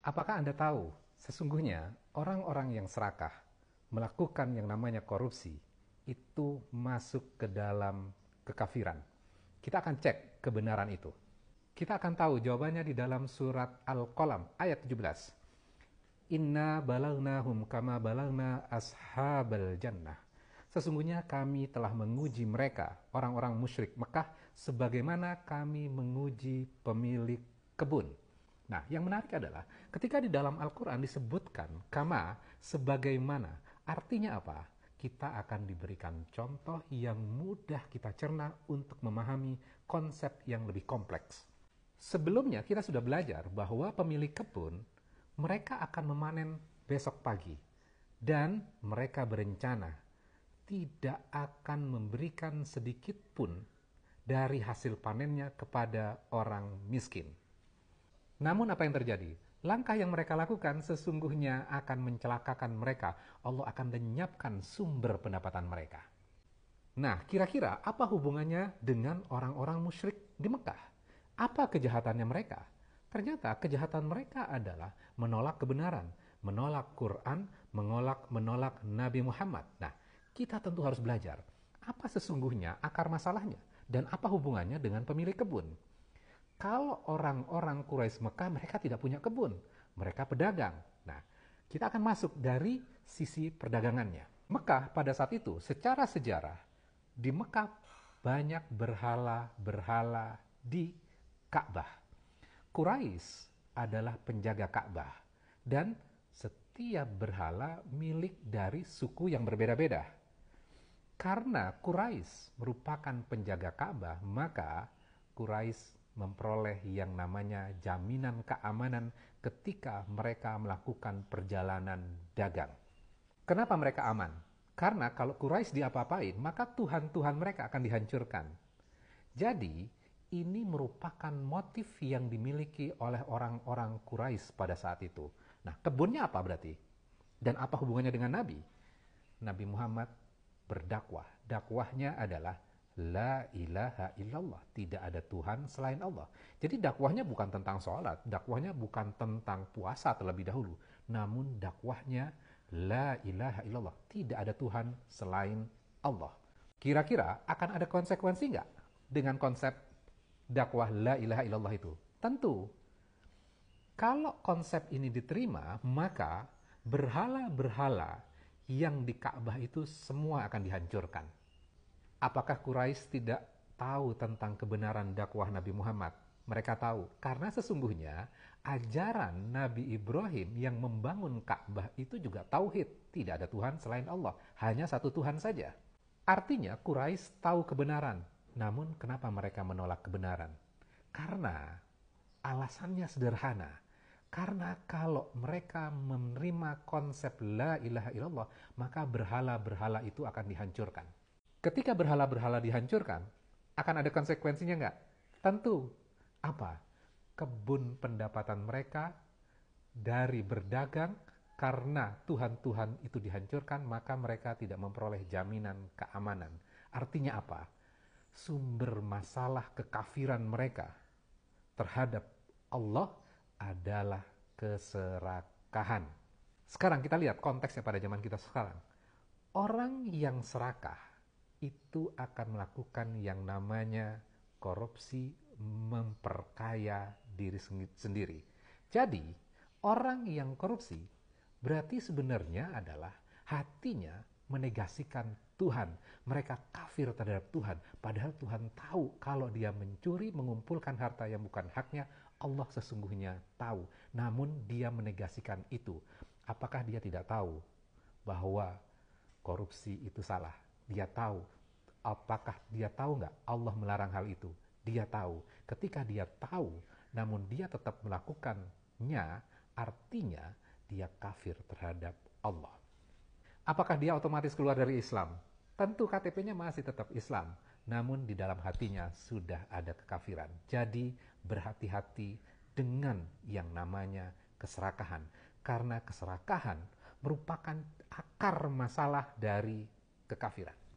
Apakah Anda tahu, sesungguhnya orang-orang yang serakah, melakukan yang namanya korupsi, itu masuk ke dalam kekafiran. Kita akan cek kebenaran itu. Kita akan tahu jawabannya di dalam surat Al-Qalam ayat 17. Inna balagnahum kama balagna ashabal jannah. Sesungguhnya kami telah menguji mereka, orang-orang musyrik Mekah, sebagaimana kami menguji pemilik kebun. Nah, yang menarik adalah ketika di dalam Al-Quran disebutkan kama sebagaimana, artinya apa? Kita akan diberikan contoh yang mudah kita cerna untuk memahami konsep yang lebih kompleks. Sebelumnya kita sudah belajar bahwa pemilik kebun, mereka akan memanen besok pagi. Dan mereka berencana tidak akan memberikan sedikit pun dari hasil panennya kepada orang miskin. Namun apa yang terjadi? Langkah yang mereka lakukan sesungguhnya akan mencelakakan mereka. Allah akan lenyapkan sumber pendapatan mereka. Nah, kira-kira apa hubungannya dengan orang-orang musyrik di Mekah? Apa kejahatannya mereka? Ternyata kejahatan mereka adalah menolak kebenaran, menolak Quran, menolak Nabi Muhammad. Nah, kita tentu harus belajar apa sesungguhnya akar masalahnya dan apa hubungannya dengan pemilik kebun. Kalau orang-orang Quraisy Mekah, mereka tidak punya kebun. Mereka pedagang. Nah, kita akan masuk dari sisi perdagangannya. Mekah pada saat itu, secara sejarah, di Mekah banyak berhala-berhala di Ka'bah. Quraisy adalah penjaga Ka'bah. Dan setiap berhala milik dari suku yang berbeda-beda. Karena Quraisy merupakan penjaga Ka'bah, maka Quraisy memperoleh yang namanya jaminan keamanan ketika mereka melakukan perjalanan dagang. Kenapa mereka aman? Karena kalau Quraisy diapa-apain, maka Tuhan-Tuhan mereka akan dihancurkan. Jadi, ini merupakan motif yang dimiliki oleh orang-orang Quraisy pada saat itu. Nah, kebunnya apa berarti? Dan apa hubungannya dengan Nabi? Nabi Muhammad berdakwah. Dakwahnya adalah La ilaha illallah. Tidak ada Tuhan selain Allah. Jadi dakwahnya bukan tentang sholat. Dakwahnya bukan tentang puasa terlebih dahulu. Namun dakwahnya La ilaha illallah. Tidak ada Tuhan selain Allah. Kira-kira akan ada konsekuensi nggak dengan konsep dakwah La ilaha illallah itu? Tentu. Kalau konsep ini diterima, maka berhala-berhala yang di Ka'bah itu semua akan dihancurkan. Apakah Quraisy tidak tahu tentang kebenaran dakwah Nabi Muhammad? Mereka tahu, karena sesungguhnya ajaran Nabi Ibrahim yang membangun Ka'bah itu juga tauhid. Tidak ada Tuhan selain Allah, hanya satu Tuhan saja. Artinya Quraisy tahu kebenaran, namun kenapa mereka menolak kebenaran? Karena alasannya sederhana. Karena kalau mereka menerima konsep La ilaha illallah, maka berhala-berhala itu akan dihancurkan. Ketika berhala-berhala dihancurkan, akan ada konsekuensinya nggak? Tentu. Apa? Kebun pendapatan mereka dari berdagang, karena Tuhan-Tuhan itu dihancurkan, maka mereka tidak memperoleh jaminan keamanan. Artinya apa? Sumber masalah kekafiran mereka terhadap Allah adalah keserakahan. Sekarang kita lihat konteksnya pada zaman kita sekarang. Orang yang serakah itu akan melakukan yang namanya korupsi, memperkaya diri sendiri. Jadi, orang yang korupsi berarti sebenarnya adalah hatinya menegasikan Tuhan. Mereka kafir terhadap Tuhan. Padahal Tuhan tahu kalau dia mencuri, mengumpulkan harta yang bukan haknya, Allah sesungguhnya tahu. Namun dia menegasikan itu. Apakah dia tidak tahu bahwa korupsi itu salah? Dia tahu. Apakah dia tahu nggak Allah melarang hal itu? Dia tahu. Ketika dia tahu, namun dia tetap melakukannya, artinya dia kafir terhadap Allah. Apakah dia otomatis keluar dari Islam? Tentu KTP-nya masih tetap Islam, namun di dalam hatinya sudah ada kekafiran. Jadi berhati-hati dengan yang namanya keserakahan. Karena keserakahan merupakan akar masalah dari kekafiran.